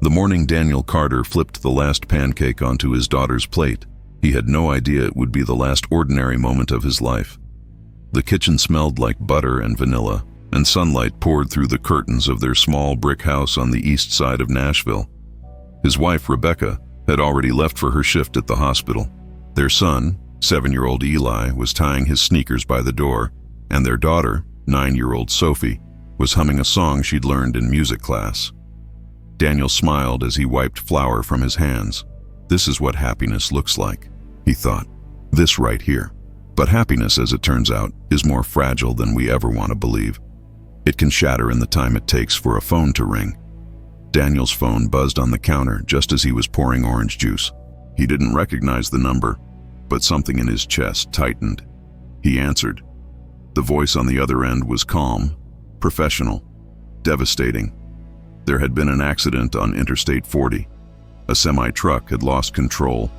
The morning Daniel Carter flipped the last pancake onto his daughter's plate, he had no idea it would be the last ordinary moment of his life. The kitchen smelled like butter and vanilla, and sunlight poured through the curtains of their small brick house on the east side of Nashville. His wife, Rebecca, had already left for her shift at the hospital. Their son, 7-year-old Eli, was tying his sneakers by the door, and their daughter, 9-year-old Sophie, was humming a song she'd learned in music class. Daniel smiled as he wiped flour from his hands. This is what happiness looks like, he thought. This right here. But happiness, as it turns out, is more fragile than we ever want to believe. It can shatter in the time it takes for a phone to ring. Daniel's phone buzzed on the counter just as he was pouring orange juice. He didn't recognize the number, but something in his chest tightened. He answered. The voice on the other end was calm, professional, devastating. There had been an accident on Interstate 40. A semi-truck had lost control.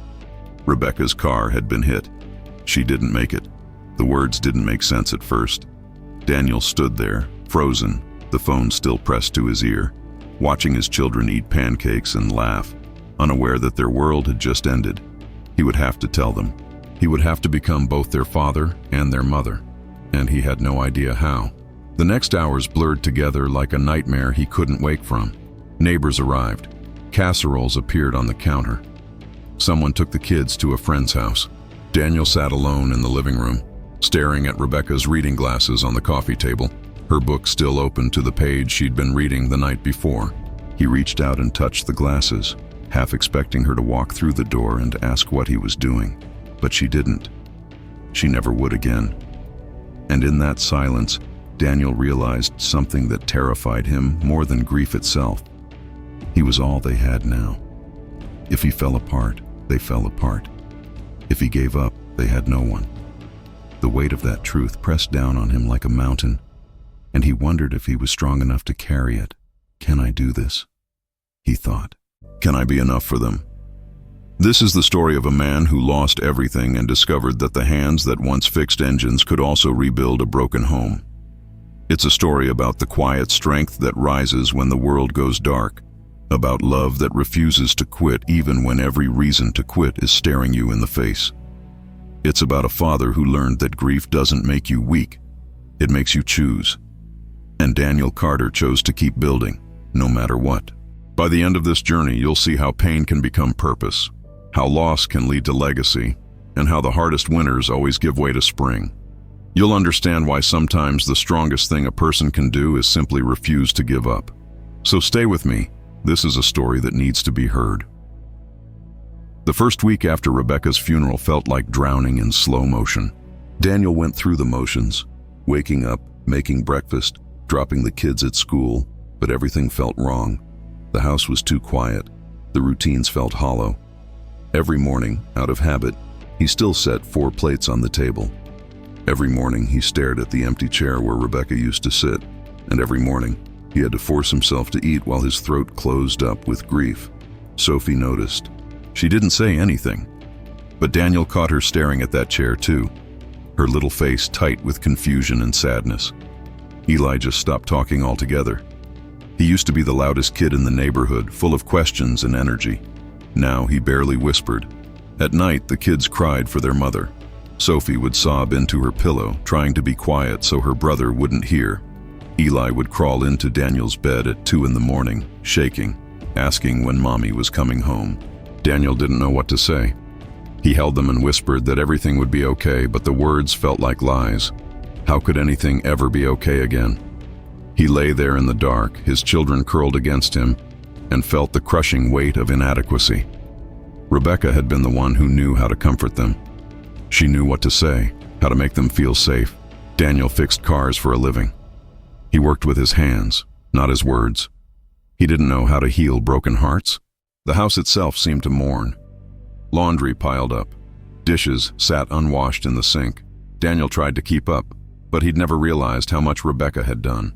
Rebecca's car had been hit. She didn't make it. The words didn't make sense at first. Daniel stood there, frozen, the phone still pressed to his ear, watching his children eat pancakes and laugh, unaware that their world had just ended. He would have to tell them. He would have to become both their father and their mother, and he had no idea how. The next hours blurred together like a nightmare he couldn't wake from. Neighbors arrived. Casseroles appeared on the counter. Someone took the kids to a friend's house. Daniel sat alone in the living room, staring at Rebecca's reading glasses on the coffee table, her book still open to the page she'd been reading the night before. He reached out and touched the glasses, half expecting her to walk through the door and ask what he was doing. But she didn't. She never would again. And in that silence, Daniel realized something that terrified him more than grief itself. He was all they had now. If he fell apart, they fell apart. If he gave up, they had no one. The weight of that truth pressed down on him like a mountain, and he wondered if he was strong enough to carry it. Can I do this? He thought. Can I be enough for them? This is the story of a man who lost everything and discovered that the hands that once fixed engines could also rebuild a broken home. It's a story about the quiet strength that rises when the world goes dark, about love that refuses to quit even when every reason to quit is staring you in the face. It's about a father who learned that grief doesn't make you weak, it makes you choose. And Daniel Carter chose to keep building, no matter what. By the end of this journey, you'll see how pain can become purpose, how loss can lead to legacy, and how the hardest winters always give way to spring. You'll understand why sometimes the strongest thing a person can do is simply refuse to give up. So stay with me. This is a story that needs to be heard. The first week after Rebecca's funeral felt like drowning in slow motion. Daniel went through the motions, waking up, making breakfast, dropping the kids at school, but everything felt wrong. The house was too quiet. The routines felt hollow. Every morning, out of habit, he still set 4 plates on the table. Every morning he stared at the empty chair where Rebecca used to sit, and every morning he had to force himself to eat while his throat closed up with grief. Sophie noticed. She didn't say anything, but Daniel caught her staring at that chair too, her little face tight with confusion and sadness. Eli just stopped talking altogether. He used to be the loudest kid in the neighborhood, full of questions and energy. Now he barely whispered. At night, the kids cried for their mother. Sophie would sob into her pillow, trying to be quiet so her brother wouldn't hear. Eli would crawl into Daniel's bed at 2 in the morning, shaking, asking when Mommy was coming home. Daniel didn't know what to say. He held them and whispered that everything would be okay, but the words felt like lies. How could anything ever be okay again? He lay there in the dark, his children curled against him, and felt the crushing weight of inadequacy. Rebecca had been the one who knew how to comfort them. She knew what to say, how to make them feel safe. Daniel fixed cars for a living. He worked with his hands, not his words. He didn't know how to heal broken hearts. The house itself seemed to mourn. Laundry piled up. Dishes sat unwashed in the sink. Daniel tried to keep up, but he'd never realized how much Rebecca had done.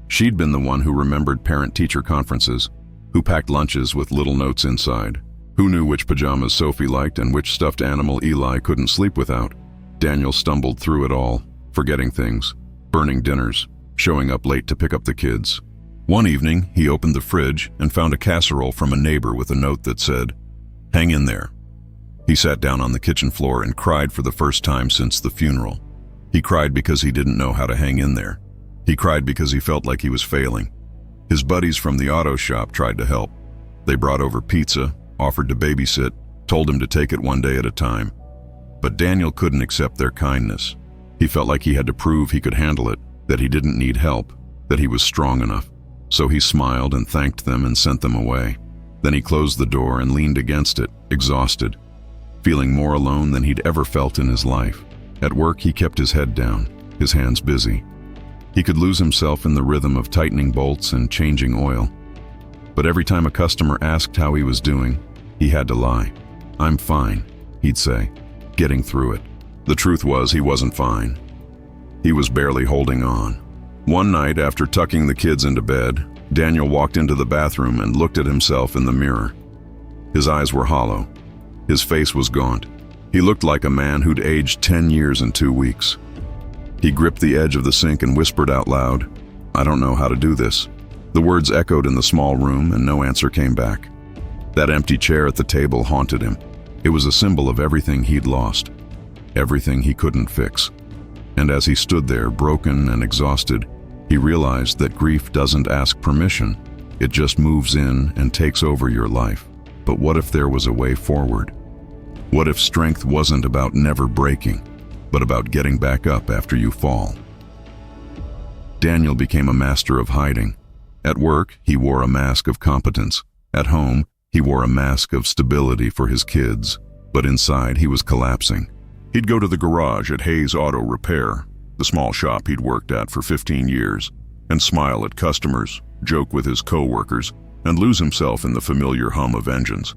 She'd been the one who remembered parent-teacher conferences, who packed lunches with little notes inside, who knew which pajamas Sophie liked and which stuffed animal Eli couldn't sleep without. Daniel stumbled through it all, forgetting things, burning dinners, showing up late to pick up the kids. One evening, he opened the fridge and found a casserole from a neighbor with a note that said, "Hang in there." He sat down on the kitchen floor and cried for the first time since the funeral. He cried because he didn't know how to hang in there. He cried because he felt like he was failing. His buddies from the auto shop tried to help. They brought over pizza, offered to babysit, told him to take it one day at a time. But Daniel couldn't accept their kindness. He felt like he had to prove he could handle it, that he didn't need help, that he was strong enough. So he smiled and thanked them and sent them away. Then he closed the door and leaned against it, exhausted, feeling more alone than he'd ever felt in his life. At work, he kept his head down, his hands busy. He could lose himself in the rhythm of tightening bolts and changing oil. But every time a customer asked how he was doing, he had to lie. "I'm fine," he'd say, getting through it. The truth was he wasn't fine. He was barely holding on. One night, after tucking the kids into bed, Daniel walked into the bathroom and looked at himself in the mirror. His eyes were hollow. His face was gaunt. He looked like a man who'd aged 10 years in 2 weeks. He gripped the edge of the sink and whispered out loud, "I don't know how to do this." The words echoed in the small room and no answer came back. That empty chair at the table haunted him. It was a symbol of everything he'd lost, everything he couldn't fix. And as he stood there, broken and exhausted, he realized that grief doesn't ask permission. It just moves in and takes over your life. But what if there was a way forward? What if strength wasn't about never breaking, but about getting back up after you fall? Daniel became a master of hiding. At work, he wore a mask of competence. At home, he wore a mask of stability for his kids. But inside, he was collapsing. He'd go to the garage at Hayes Auto Repair, the small shop he'd worked at for 15 years, and smile at customers, joke with his co-workers, and lose himself in the familiar hum of engines.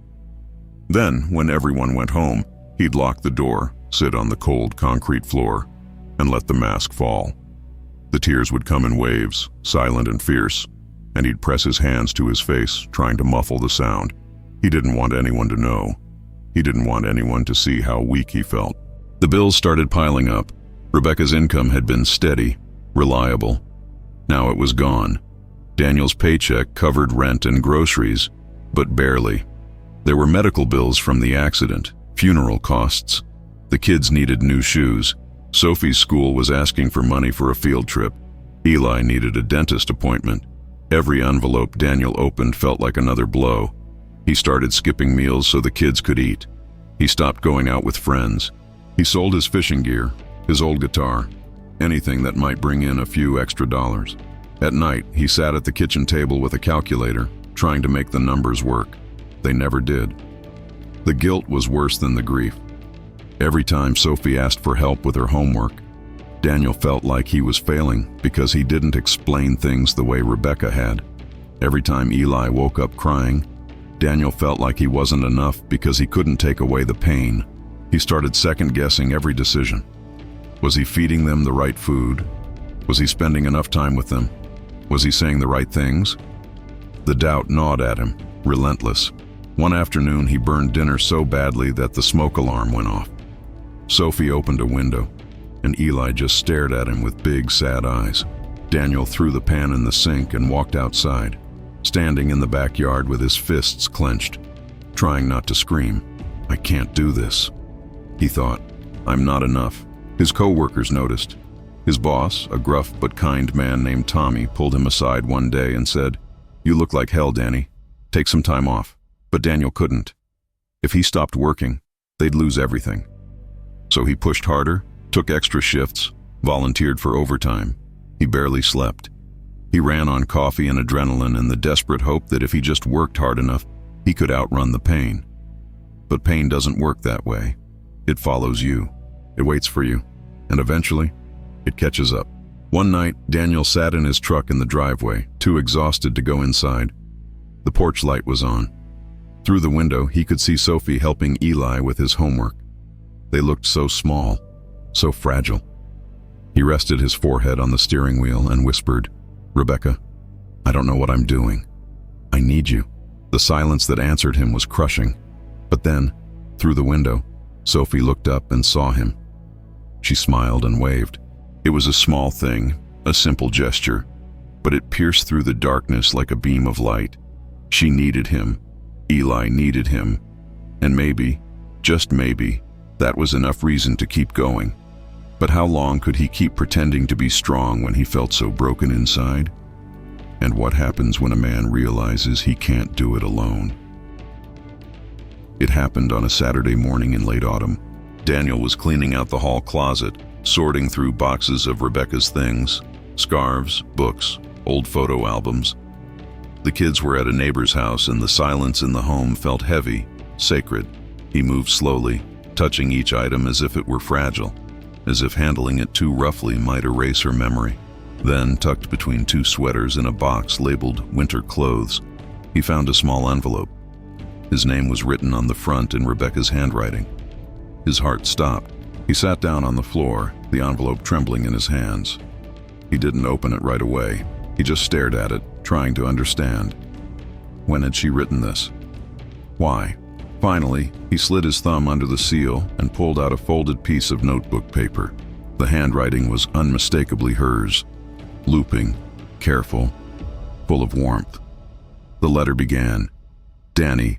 Then, when everyone went home, he'd lock the door, sit on the cold concrete floor, and let the mask fall. The tears would come in waves, silent and fierce, and he'd press his hands to his face, trying to muffle the sound. He didn't want anyone to know. He didn't want anyone to see how weak he felt. The bills started piling up. Rebecca's income had been steady, reliable. Now it was gone. Daniel's paycheck covered rent and groceries, but barely. There were medical bills from the accident, funeral costs. The kids needed new shoes. Sophie's school was asking for money for a field trip. Eli needed a dentist appointment. Every envelope Daniel opened felt like another blow. He started skipping meals so the kids could eat. He stopped going out with friends. He sold his fishing gear, his old guitar, anything that might bring in a few extra dollars. At night, he sat at the kitchen table with a calculator, trying to make the numbers work. They never did. The guilt was worse than the grief. Every time Sophie asked for help with her homework, Daniel felt like he was failing because he didn't explain things the way Rebecca had. Every time Eli woke up crying, Daniel felt like he wasn't enough because he couldn't take away the pain. He started second-guessing every decision. Was he feeding them the right food? Was he spending enough time with them? Was he saying the right things? The doubt gnawed at him, relentless. One afternoon, he burned dinner so badly that the smoke alarm went off. Sophie opened a window, and Eli just stared at him with big, sad eyes. Daniel threw the pan in the sink and walked outside, standing in the backyard with his fists clenched, trying not to scream. "I can't do this," he thought. "I'm not enough." His co-workers noticed. His boss, a gruff but kind man named Tommy, pulled him aside one day and said, "You look like hell, Danny. Take some time off." But Daniel couldn't. If he stopped working, they'd lose everything. So he pushed harder, took extra shifts, volunteered for overtime. He barely slept. He ran on coffee and adrenaline in the desperate hope that if he just worked hard enough, he could outrun the pain. But pain doesn't work that way. It follows you. It waits for you. And eventually, it catches up. One night, Daniel sat in his truck in the driveway, too exhausted to go inside. The porch light was on. Through the window, he could see Sophie helping Eli with his homework. They looked so small, so fragile. He rested his forehead on the steering wheel and whispered, "Rebecca, I don't know what I'm doing. I need you." The silence that answered him was crushing. But then, through the window, Sophie looked up and saw him. She smiled and waved. It was a small thing, a simple gesture, but it pierced through the darkness like a beam of light. She needed him. Eli needed him. And maybe, just maybe, that was enough reason to keep going. But how long could he keep pretending to be strong when he felt so broken inside? And what happens when a man realizes he can't do it alone? It happened on a Saturday morning in late autumn. Daniel was cleaning out the hall closet, sorting through boxes of Rebecca's things, scarves, books, old photo albums. The kids were at a neighbor's house and the silence in the home felt heavy, sacred. He moved slowly, touching each item as if it were fragile, as if handling it too roughly might erase her memory. Then, tucked between two sweaters in a box labeled winter clothes, he found a small envelope. His name was written on the front in Rebecca's handwriting. His heart stopped. He sat down on the floor, the envelope trembling in his hands. He didn't open it right away. He just stared at it, trying to understand. When had she written this? Why? Finally, he slid his thumb under the seal and pulled out a folded piece of notebook paper. The handwriting was unmistakably hers, looping, careful, full of warmth. The letter began, "Danny,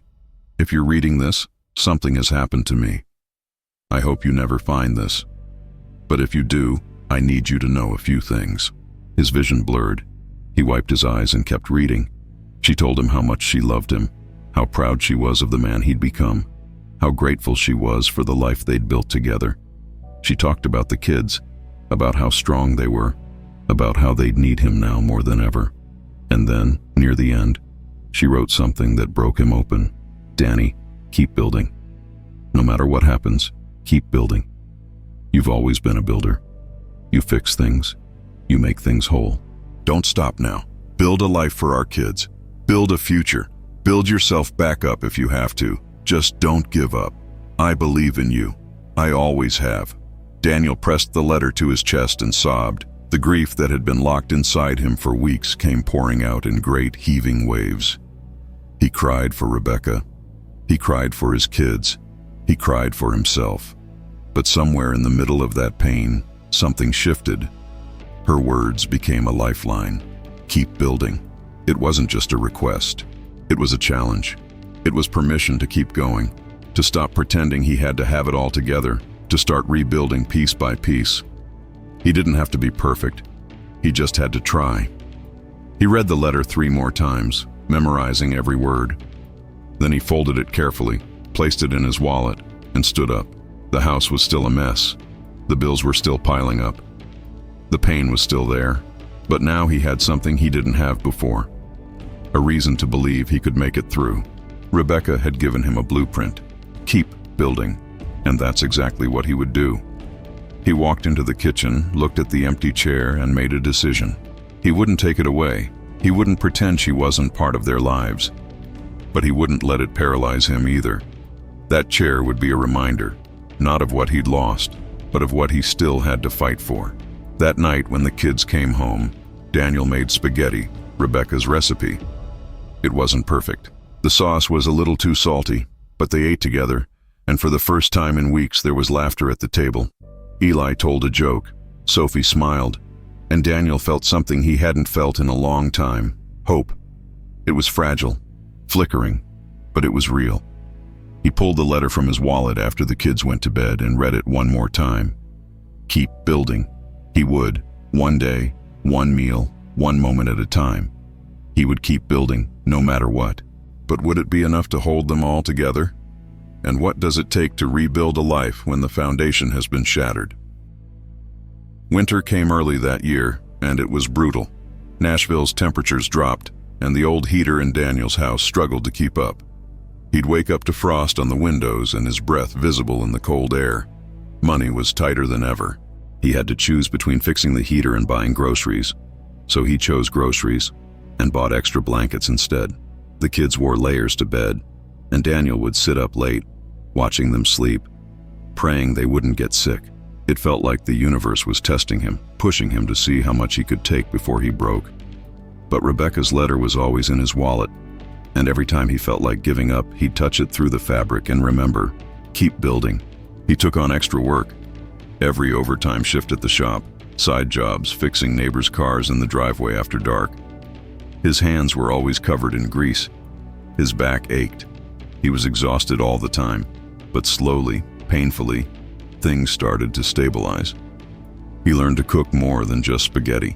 if you're reading this, something has happened to me. I hope you never find this. But if you do, I need you to know a few things." His vision blurred. He wiped his eyes and kept reading. She told him how much she loved him, how proud she was of the man he'd become, how grateful she was for the life they'd built together. She talked about the kids, about how strong they were, about how they'd need him now more than ever. And then, near the end, she wrote something that broke him open. "Danny, keep building. No matter what happens, keep building. You've always been a builder. You fix things. You make things whole. Don't stop now. Build a life for our kids. Build a future. Build yourself back up if you have to. Just don't give up. I believe in you. I always have." Daniel pressed the letter to his chest and sobbed. The grief that had been locked inside him for weeks came pouring out in great heaving waves. He cried for Rebecca. He cried for his kids. He cried for himself. But somewhere in the middle of that pain, something shifted. Her words became a lifeline. Keep building. It wasn't just a request. It was a challenge. It was permission to keep going, to stop pretending he had to have it all together, to start rebuilding piece by piece. He didn't have to be perfect. He just had to try. He read the letter 3 more times, memorizing every word. Then he folded it carefully, placed it in his wallet, and stood up. The house was still a mess. The bills were still piling up. The pain was still there, but now he had something he didn't have before. A reason to believe he could make it through. Rebecca had given him a blueprint. Keep building. And that's exactly what he would do. He walked into the kitchen, looked at the empty chair, and made a decision. He wouldn't take it away. He wouldn't pretend she wasn't part of their lives. But he wouldn't let it paralyze him either. That chair would be a reminder, not of what he'd lost, but of what he still had to fight for. That night when the kids came home, Daniel made spaghetti, Rebecca's recipe. It wasn't perfect. The sauce was a little too salty, but they ate together, and for the first time in weeks there was laughter at the table. Eli told a joke, Sophie smiled, and Daniel felt something he hadn't felt in a long time, hope. It was fragile, flickering, but it was real. He pulled the letter from his wallet after the kids went to bed and read it one more time. Keep building. He would, one day, one meal, one moment at a time. He would keep building, no matter what. But would it be enough to hold them all together? And what does it take to rebuild a life when the foundation has been shattered? Winter came early that year, and it was brutal. Nashville's temperatures dropped, and the old heater in Daniel's house struggled to keep up. He'd wake up to frost on the windows and his breath visible in the cold air. Money was tighter than ever. He had to choose between fixing the heater and buying groceries, so he chose groceries and bought extra blankets instead. The kids wore layers to bed, and Daniel would sit up late, watching them sleep, praying they wouldn't get sick. It felt like the universe was testing him, pushing him to see how much he could take before he broke. But Rebecca's letter was always in his wallet, and every time he felt like giving up, he'd touch it through the fabric and remember, keep building. He took on extra work, every overtime shift at the shop, side jobs, fixing neighbors' cars in the driveway after dark. His hands were always covered in grease. His back ached. He was exhausted all the time, but slowly, painfully, things started to stabilize. He learned to cook more than just spaghetti.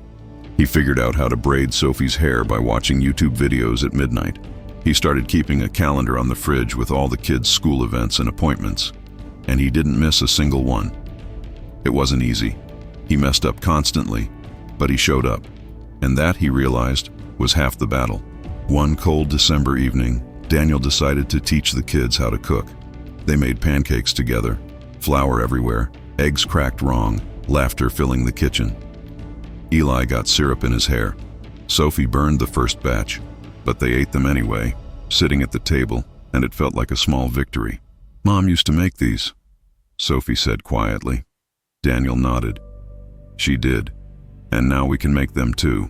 He figured out how to braid Sophie's hair by watching YouTube videos at midnight. He started keeping a calendar on the fridge with all the kids' school events and appointments, and he didn't miss a single one. It wasn't easy. He messed up constantly, but he showed up, and that, he realized, was half the battle. One cold December evening, Daniel decided to teach the kids how to cook. They made pancakes together, flour everywhere, eggs cracked wrong, laughter filling the kitchen. Eli got syrup in his hair. Sophie burned the first batch, but they ate them anyway, sitting at the table, and it felt like a small victory. "Mom used to make these," Sophie said quietly. Daniel nodded. "She did, and now we can make them too."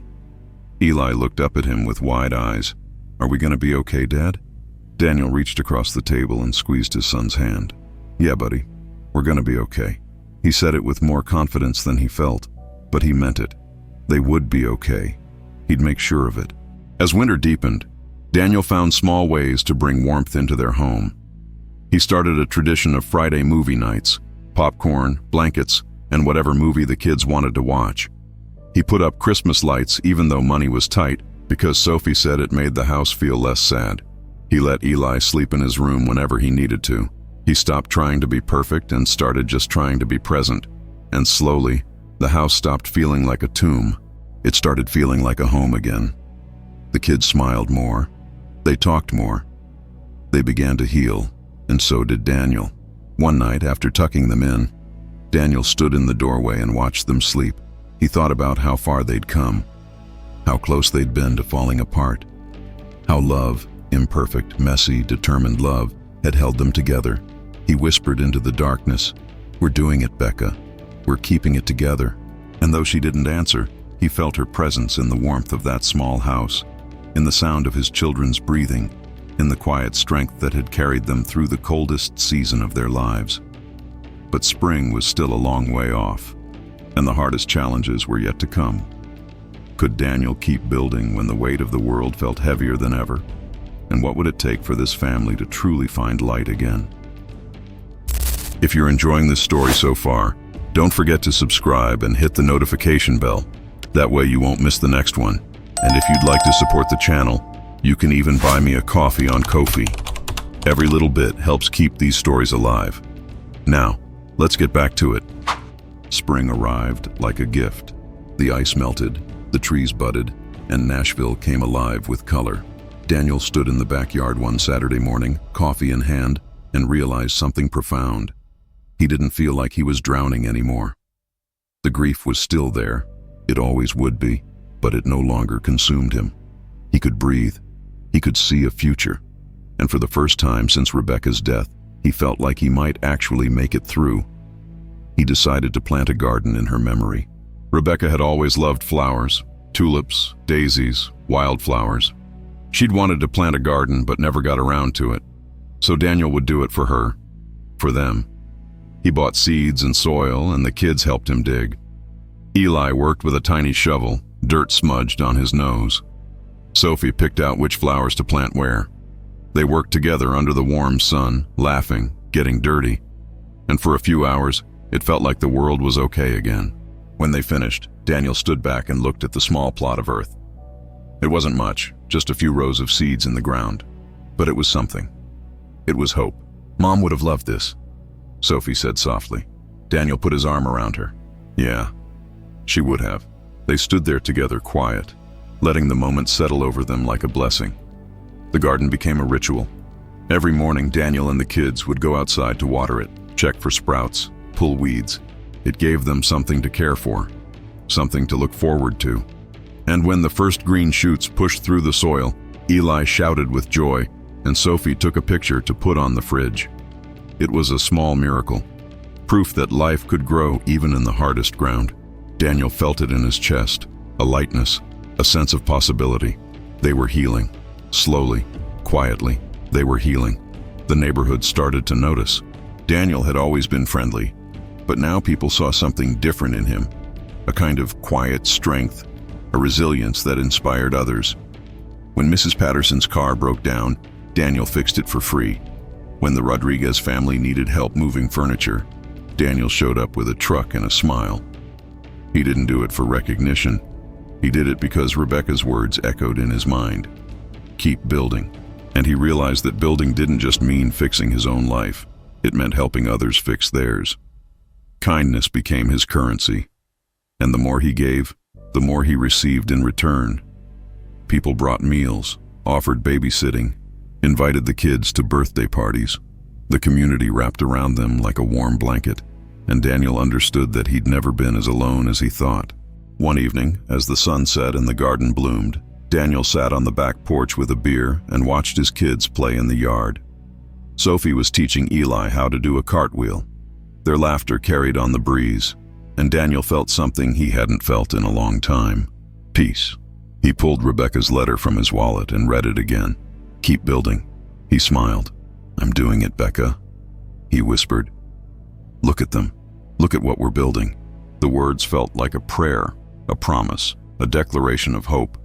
Eli looked up at him with wide eyes. "Are we going to be okay, Dad?" Daniel reached across the table and squeezed his son's hand. "Yeah, buddy, we're going to be okay." He said it with more confidence than he felt, but he meant it. They would be okay. He'd make sure of it. As winter deepened, Daniel found small ways to bring warmth into their home. He started a tradition of Friday movie nights, popcorn, blankets, and whatever movie the kids wanted to watch. He put up Christmas lights even though money was tight, because Sophie said it made the house feel less sad. He let Eli sleep in his room whenever he needed to. He stopped trying to be perfect and started just trying to be present. And slowly, the house stopped feeling like a tomb. It started feeling like a home again. The kids smiled more. They talked more. They began to heal, and so did Daniel. One night, after tucking them in, Daniel stood in the doorway and watched them sleep. He thought about how far they'd come, how close they'd been to falling apart, how love, imperfect, messy, determined love, had held them together. He whispered into the darkness, "We're doing it, Becca. We're keeping it together." And though she didn't answer, he felt her presence in the warmth of that small house, in the sound of his children's breathing, in the quiet strength that had carried them through the coldest season of their lives. But spring was still a long way off, and the hardest challenges were yet to come. Could Daniel keep building when the weight of the world felt heavier than ever? And what would it take for this family to truly find light again? If you're enjoying this story so far, don't forget to subscribe and hit the notification bell. That way you won't miss the next one. And if you'd like to support the channel, you can even buy me a coffee on Ko-fi. Every little bit helps keep these stories alive. Now, let's get back to it. Spring arrived like a gift. The ice melted, the trees budded, and Nashville came alive with color. Daniel stood in the backyard one Saturday morning, coffee in hand, and realized something profound. He didn't feel like he was drowning anymore. The grief was still there. It always would be, but it no longer consumed him. He could breathe. He could see a future. And for the first time since Rebecca's death, he felt like he might actually make it through. He decided to plant a garden in her memory. Rebecca had always loved flowers, tulips, daisies, wildflowers. She'd wanted to plant a garden but never got around to it. So Daniel would do it for her, for them. He bought seeds and soil, and the kids helped him dig. Eli worked with a tiny shovel, dirt smudged on his nose. Sophie picked out which flowers to plant where. They worked together under the warm sun, laughing, getting dirty. And for a few hours, it felt like the world was okay again. When they finished, Daniel stood back and looked at the small plot of earth. It wasn't much, just a few rows of seeds in the ground. But it was something. It was hope. "Mom would have loved this," Sophie said softly. Daniel put his arm around her. "Yeah, she would have." They stood there together, quiet, letting the moment settle over them like a blessing. The garden became a ritual. Every morning, Daniel and the kids would go outside to water it, check for sprouts, pull weeds. It gave them something to care for, something to look forward to. And when the first green shoots pushed through the soil, Eli shouted with joy, and Sophie took a picture to put on the fridge. It was a small miracle, proof that life could grow even in the hardest ground. Daniel felt it in his chest, a lightness, a sense of possibility. They were healing. Slowly, quietly, they were healing. The neighborhood started to notice. Daniel had always been friendly, but now people saw something different in him. a kind of quiet strength, a resilience that inspired others. When Mrs. Patterson's car broke down, Daniel fixed it for free. When the Rodriguez family needed help moving furniture, Daniel showed up with a truck and a smile. He didn't do it for recognition. He did it because Rebecca's words echoed in his mind. Keep building. And he realized that building didn't just mean fixing his own life. It meant helping others fix theirs. Kindness became his currency. And the more he gave, the more he received in return. People brought meals, offered babysitting, invited the kids to birthday parties. The community wrapped around them like a warm blanket, and Daniel understood that he'd never been as alone as he thought. One evening, as the sun set and the garden bloomed, Daniel sat on the back porch with a beer and watched his kids play in the yard. Sophie was teaching Eli how to do a cartwheel. Their laughter carried on the breeze, and Daniel felt something he hadn't felt in a long time: peace. He pulled Rebecca's letter from his wallet and read it again. Keep building. He smiled. I'm doing it, Becca. He whispered. Look at them. Look at what we're building. The words felt like a prayer, a promise, a declaration of hope.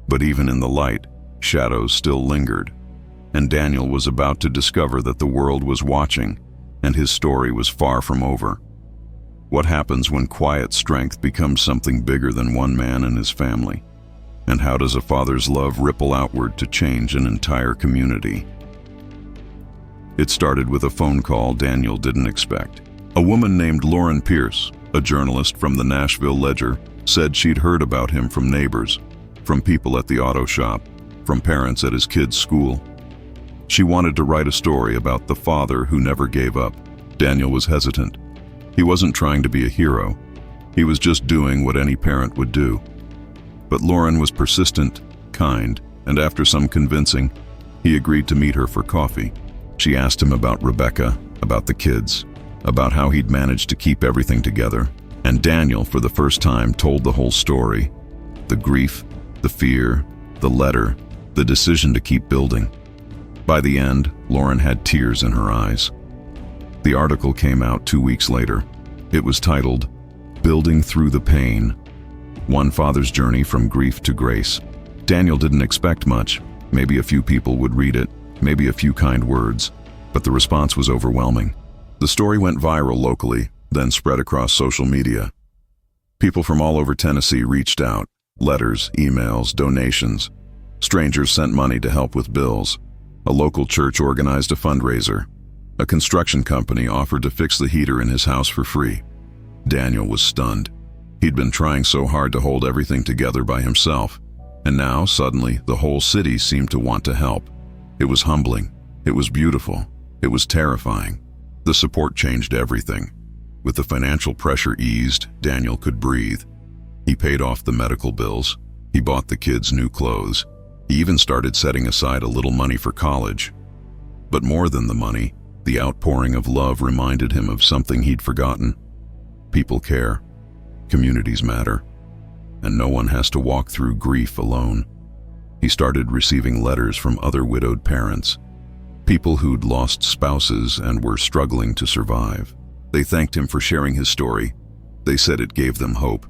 But even in the light, shadows still lingered, and Daniel was about to discover that the world was watching, and his story was far from over. What happens when quiet strength becomes something bigger than one man and his family? And how does a father's love ripple outward to change an entire community? It started with a phone call Daniel didn't expect. A woman named Lauren Pierce, a journalist from the Nashville Ledger, said she'd heard about him from neighbors, from people at the auto shop, from parents at his kids' school. She wanted to write a story about the father who never gave up. Daniel was hesitant. He wasn't trying to be a hero. He was just doing what any parent would do. But Lauren was persistent, kind, and after some convincing, he agreed to meet her for coffee. She asked him about Rebecca, about the kids, about how he'd managed to keep everything together. And Daniel, for the first time, told the whole story. The grief, the fear, the letter, the decision to keep building. By the end, Lauren had tears in her eyes. The article came out 2 weeks later. It was titled, Building Through the Pain: One Father's Journey from Grief to Grace. Daniel didn't expect much. Maybe a few people would read it, maybe a few kind words, but the response was overwhelming. The story went viral locally, then spread across social media. People from all over Tennessee reached out. Letters, emails, donations. Strangers sent money to help with bills. A local church organized a fundraiser. A construction company offered to fix the heater in his house for free. Daniel was stunned. He'd been trying so hard to hold everything together by himself, and now, suddenly, the whole city seemed to want to help. It was humbling. It was beautiful. It was terrifying. The support changed everything. With the financial pressure eased, Daniel could breathe. He paid off the medical bills. He bought the kids new clothes. He even started setting aside a little money for college. But more than the money, the outpouring of love reminded him of something he'd forgotten. People care. Communities matter. And no one has to walk through grief alone. He started receiving letters from other widowed parents, people who'd lost spouses and were struggling to survive. They thanked him for sharing his story. They said it gave them hope.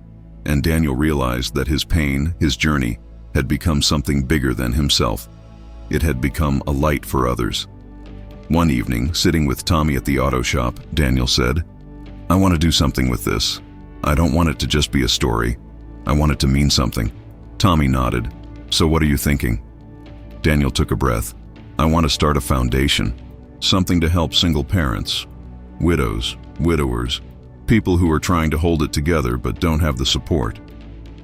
And Daniel realized that his pain, his journey, had become something bigger than himself. It had become a light for others. One evening, sitting with Tommy at the auto shop, Daniel said, I want to do something with this. I don't want it to just be a story. I want it to mean something. Tommy nodded. So what are you thinking? Daniel took a breath. I want to start a foundation, something to help single parents, widows, widowers, people who are trying to hold it together but don't have the support.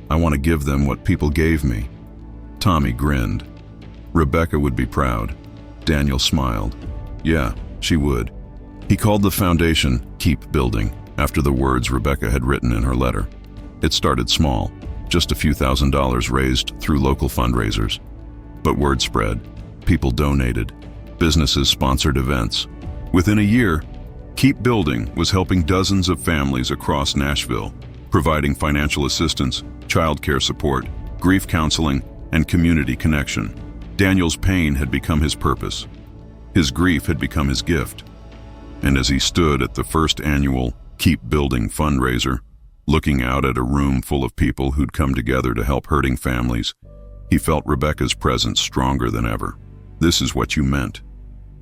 I want to give them what people gave me. Tommy grinned. Rebecca would be proud. Daniel smiled. Yeah, she would. He called the foundation Keep Building, after the words Rebecca had written in her letter. It started small, just a few $1,000s raised through local fundraisers. But word spread. People donated. Businesses sponsored events. Within a year, Keep Building was helping dozens of families across Nashville, providing financial assistance, childcare support, grief counseling, and community connection. Daniel's pain had become his purpose. His grief had become his gift. And as he stood at the first annual Keep Building fundraiser, Looking out at a room full of people who'd come together to help hurting families, he felt Rebecca's presence stronger than ever. This is what you meant,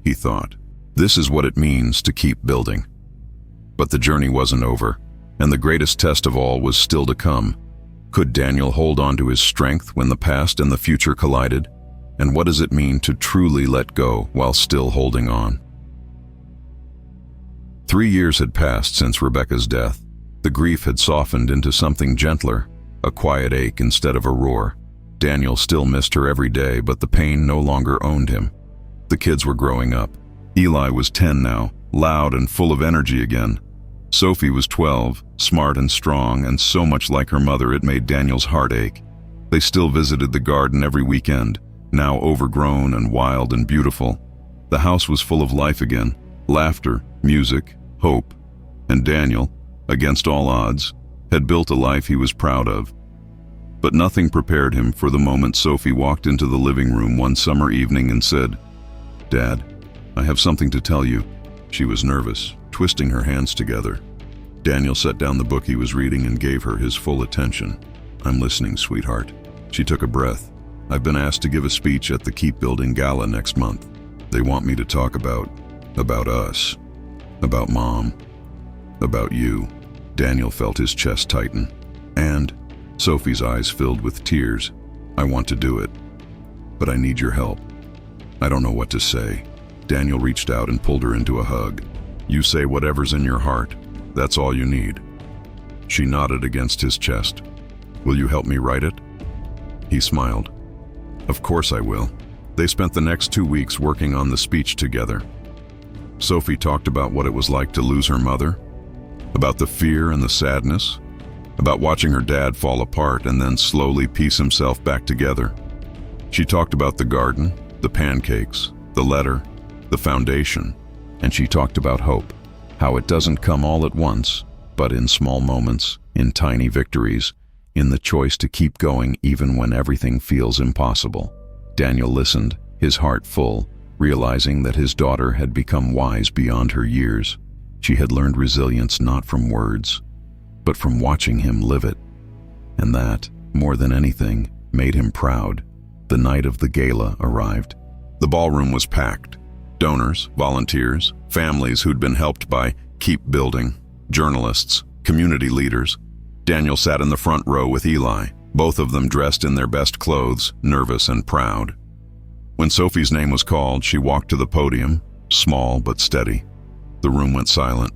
he thought. This is what it means to keep building. But the journey wasn't over, and the greatest test of all was still to come. Could Daniel hold on to his strength when the past and the future collided? And what does it mean to truly let go while still holding on? 3 years had passed since Rebecca's death. The grief had softened into something gentler, a quiet ache instead of a roar. Daniel still missed her every day, but the pain no longer owned him. The kids were growing up. Eli was 10 now, loud and full of energy again. Sophie was 12, smart and strong, and so much like her mother it made Daniel's heart ache. They still visited the garden every weekend, now overgrown and wild and beautiful. The house was full of life again, laughter, music, hope, and Daniel, against all odds, had built a life he was proud of. But nothing prepared him for the moment Sophie walked into the living room one summer evening and said, "Dad, I have something to tell you." She was nervous, twisting her hands together. Daniel set down the book he was reading and gave her his full attention. "I'm listening, sweetheart." She took a breath. "I've been asked to give a speech at the Keep Building Gala next month. They want me to talk about us, about Mom, about you." Daniel felt his chest tighten. "And," Sophie's eyes filled with tears, "I want to do it, but I need your help. I don't know what to say." Daniel reached out and pulled her into a hug. "You say whatever's in your heart. That's all you need." She nodded against his chest. "Will you help me write it?" He smiled. "Of course I will." They spent the next 2 weeks working on the speech together. Sophie talked about what it was like to lose her mother, about the fear and the sadness, about watching her dad fall apart and then slowly piece himself back together. She talked about the garden, the pancakes, the letter, the foundation, and she talked about hope, how it doesn't come all at once, but in small moments, in tiny victories, in the choice to keep going even when everything feels impossible. Daniel listened, his heart full, realizing that his daughter had become wise beyond her years. She had learned resilience not from words, but from watching him live it. And that, more than anything, made him proud. The night of the gala arrived. The ballroom was packed. Donors, volunteers, families who'd been helped by Keep Building, journalists, community leaders. Daniel sat in the front row with Eli, both of them dressed in their best clothes, nervous and proud. When Sophie's name was called, she walked to the podium, small but steady. The room went silent.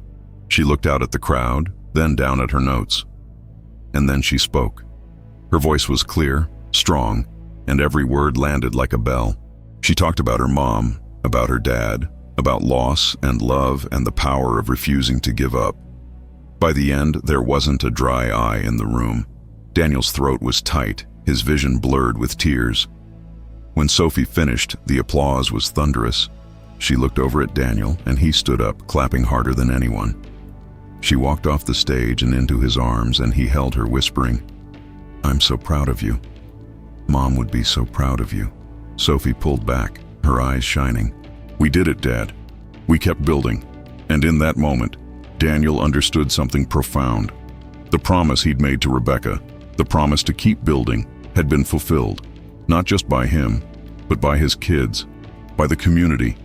She looked out at the crowd, then down at her notes. And then she spoke. Her voice was clear, strong, and every word landed like a bell. She talked about her mom, about her dad, about loss and love and the power of refusing to give up. By the end, there wasn't a dry eye in the room. Daniel's throat was tight, his vision blurred with tears. When Sophie finished, the applause was thunderous. She looked over at Daniel, and he stood up, clapping harder than anyone. She walked off the stage and into his arms, and he held her, whispering, "I'm so proud of you. Mom would be so proud of you." Sophie pulled back, her eyes shining. "We did it, Dad. We kept building." And in that moment, Daniel understood something profound. The promise he'd made to Rebecca, the promise to keep building, had been fulfilled, not just by him, but by his kids, by the community,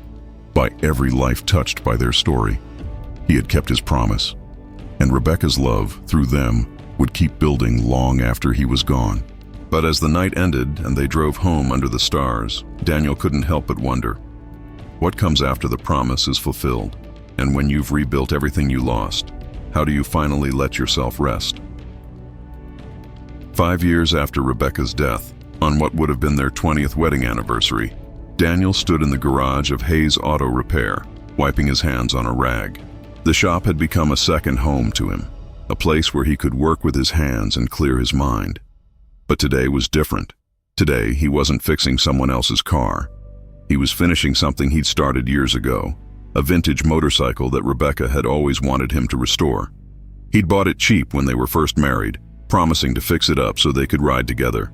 by every life touched by their story. He had kept his promise, and Rebecca's love, through them, would keep building long after he was gone. But as the night ended and they drove home under the stars, Daniel couldn't help but wonder, what comes after the promise is fulfilled? And when you've rebuilt everything you lost, how do you finally let yourself rest? 5 years after Rebecca's death, on what would have been their 20th wedding anniversary, Daniel stood in the garage of Hayes Auto Repair, wiping his hands on a rag. The shop had become a second home to him, a place where he could work with his hands and clear his mind. But today was different. Today, he wasn't fixing someone else's car. He was finishing something he'd started years ago, a vintage motorcycle that Rebecca had always wanted him to restore. He'd bought it cheap when they were first married, promising to fix it up so they could ride together.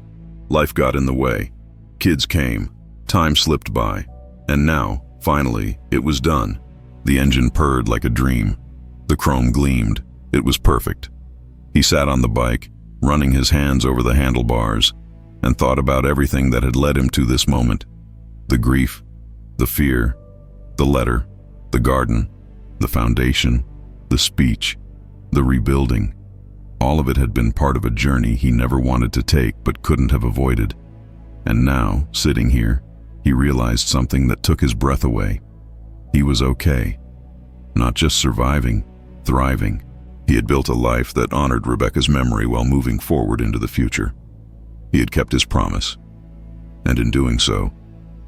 Life got in the way. Kids came. Time slipped by. And now, finally, it was done. The engine purred like a dream. The chrome gleamed. It was perfect. He sat on the bike, running his hands over the handlebars, and thought about everything that had led him to this moment. The grief, the fear, the letter, the garden, the foundation, the speech, the rebuilding. All of it had been part of a journey he never wanted to take but couldn't have avoided. And now, sitting here, he realized something that took his breath away. He was okay. Not just surviving, thriving. He had built a life that honored Rebecca's memory while moving forward into the future. He had kept his promise. And in doing so,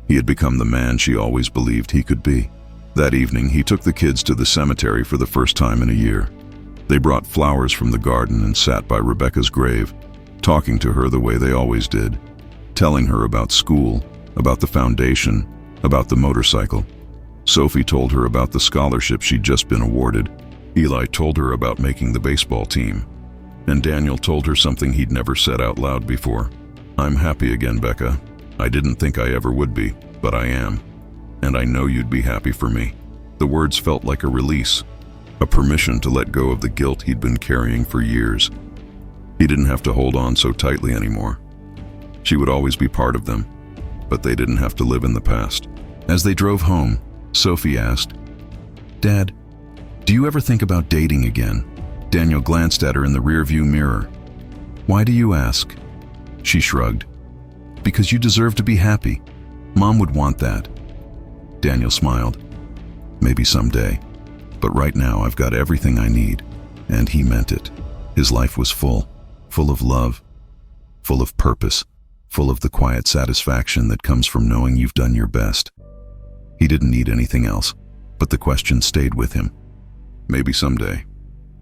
he had become the man she always believed he could be. That evening, he took the kids to the cemetery for the first time in a year. They brought flowers from the garden and sat by Rebecca's grave, talking to her the way they always did, telling her about school, about the foundation, about the motorcycle. Sophie told her about the scholarship she'd just been awarded. Eli told her about making the baseball team. And Daniel told her something he'd never said out loud before. "I'm happy again, Becca. I didn't think I ever would be, but I am. And I know you'd be happy for me." The words felt like a release, a permission to let go of the guilt he'd been carrying for years. He didn't have to hold on so tightly anymore. She would always be part of them, but they didn't have to live in the past. As they drove home, Sophie asked, "Dad, do you ever think about dating again?" Daniel glanced at her in the rearview mirror. "Why do you ask?" She shrugged. "Because you deserve to be happy. Mom would want that." Daniel smiled. "Maybe someday. But right now I've got everything I need." And he meant it. His life was full of love, full of purpose, full of the quiet satisfaction that comes from knowing you've done your best. He didn't need anything else, but the question stayed with him. Maybe someday.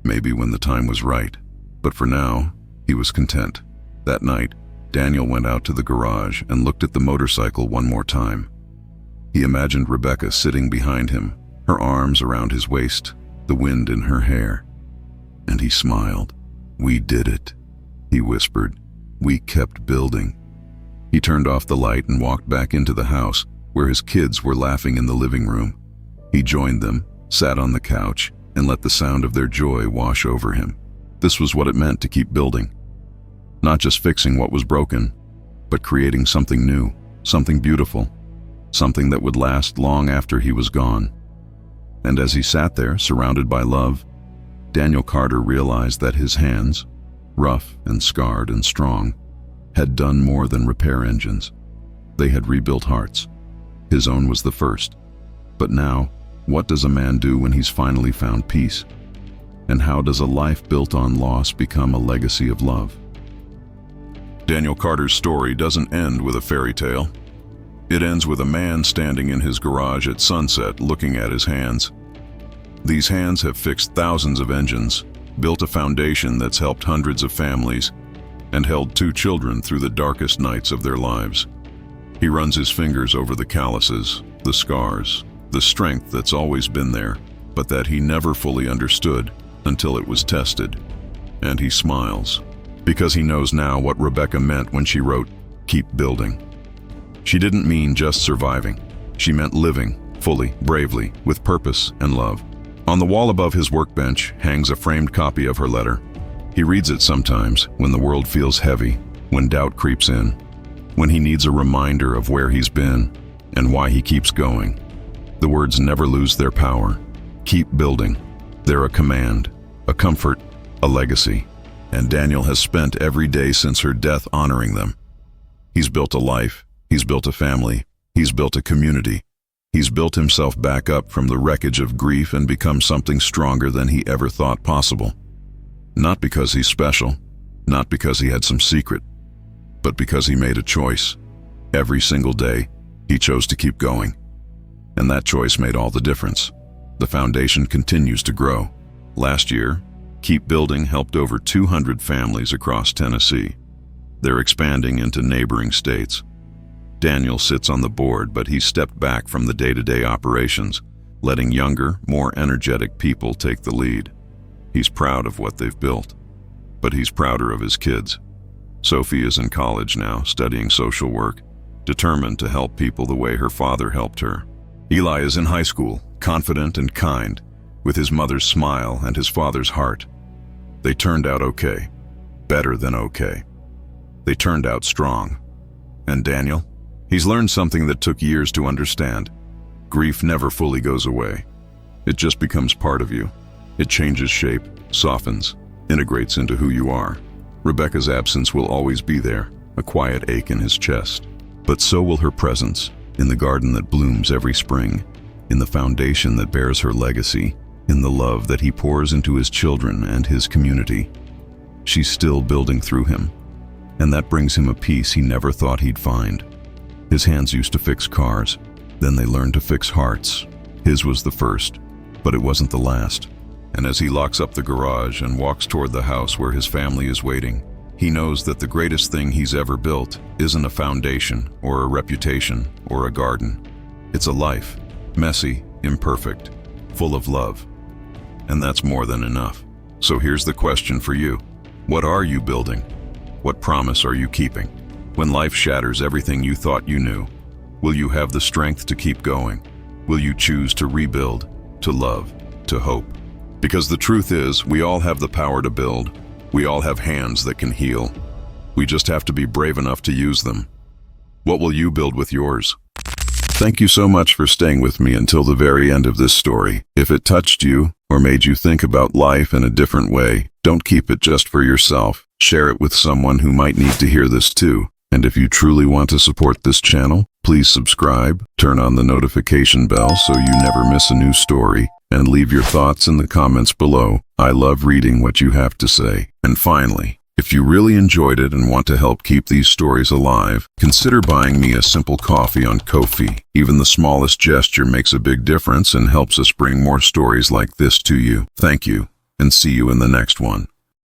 Maybe when the time was right. But for now, he was content. That night, Daniel went out to the garage and looked at the motorcycle one more time. He imagined Rebecca sitting behind him, her arms around his waist, the wind in her hair. And he smiled. "We did it," he whispered. "We kept building." He turned off the light and walked back into the house, where his kids were laughing in the living room. He joined them, sat on the couch, and let the sound of their joy wash over him. This was what it meant to keep building. Not just fixing what was broken, but creating something new, something beautiful, something that would last long after he was gone. And as he sat there, surrounded by love, Daniel Carter realized that his hands, rough and scarred and strong, had done more than repair engines. They had rebuilt hearts. His own was the first. But now, what does a man do when he's finally found peace? And how does a life built on loss become a legacy of love? Daniel Carter's story doesn't end with a fairy tale. It ends with a man standing in his garage at sunset looking at his hands. These hands have fixed thousands of engines, built a foundation that's helped hundreds of families, and held 2 children through the darkest nights of their lives. He runs his fingers over the calluses, the scars, the strength that's always been there, but that he never fully understood until it was tested. And he smiles, because he knows now what Rebecca meant when she wrote, "Keep building." She didn't mean just surviving. She meant living, fully, bravely, with purpose and love. On the wall above his workbench hangs a framed copy of her letter. He reads it sometimes when the world feels heavy, when doubt creeps in, when he needs a reminder of where he's been and why he keeps going. The words never lose their power. Keep building. They're a command, a comfort, a legacy. And Daniel has spent every day since her death honoring them. He's built a life. He's built a family. He's built a community. He's built himself back up from the wreckage of grief and become something stronger than he ever thought possible. Not because he's special, not because he had some secret, but because he made a choice. Every single day, he chose to keep going. And that choice made all the difference. The foundation continues to grow. Last year, Keep Building helped over 200 families across Tennessee. They're expanding into neighboring states. Daniel sits on the board, but he's stepped back from the day-to-day operations, letting younger, more energetic people take the lead. He's proud of what they've built, but he's prouder of his kids. Sophie is in college now, studying social work, determined to help people the way her father helped her. Eli is in high school, confident and kind, with his mother's smile and his father's heart. They turned out okay. Better than okay. They turned out strong. And Daniel? He's learned something that took years to understand. Grief never fully goes away. It just becomes part of you. It changes shape, softens, integrates into who you are. Rebecca's absence will always be there, a quiet ache in his chest. But so will her presence, in the garden that blooms every spring, in the foundation that bears her legacy, in the love that he pours into his children and his community. She's still building through him, and that brings him a peace he never thought he'd find. His hands used to fix cars, then they learned to fix hearts. His was the first, but it wasn't the last. And as he locks up the garage and walks toward the house where his family is waiting, he knows that the greatest thing he's ever built isn't a foundation or a reputation or a garden. It's a life, messy, imperfect, full of love. And that's more than enough. So here's the question for you. What are you building? What promise are you keeping? When life shatters everything you thought you knew, will you have the strength to keep going? Will you choose to rebuild, to love, to hope? Because the truth is, we all have the power to build. We all have hands that can heal. We just have to be brave enough to use them. What will you build with yours? Thank you so much for staying with me until the very end of this story. If it touched you or made you think about life in a different way, don't keep it just for yourself. Share it with someone who might need to hear this too. And if you truly want to support this channel, please subscribe, turn on the notification bell so you never miss a new story, and leave your thoughts in the comments below. I love reading what you have to say. And finally, if you really enjoyed it and want to help keep these stories alive, consider buying me a simple coffee on Ko-fi. Even the smallest gesture makes a big difference and helps us bring more stories like this to you. Thank you, and see you in the next one.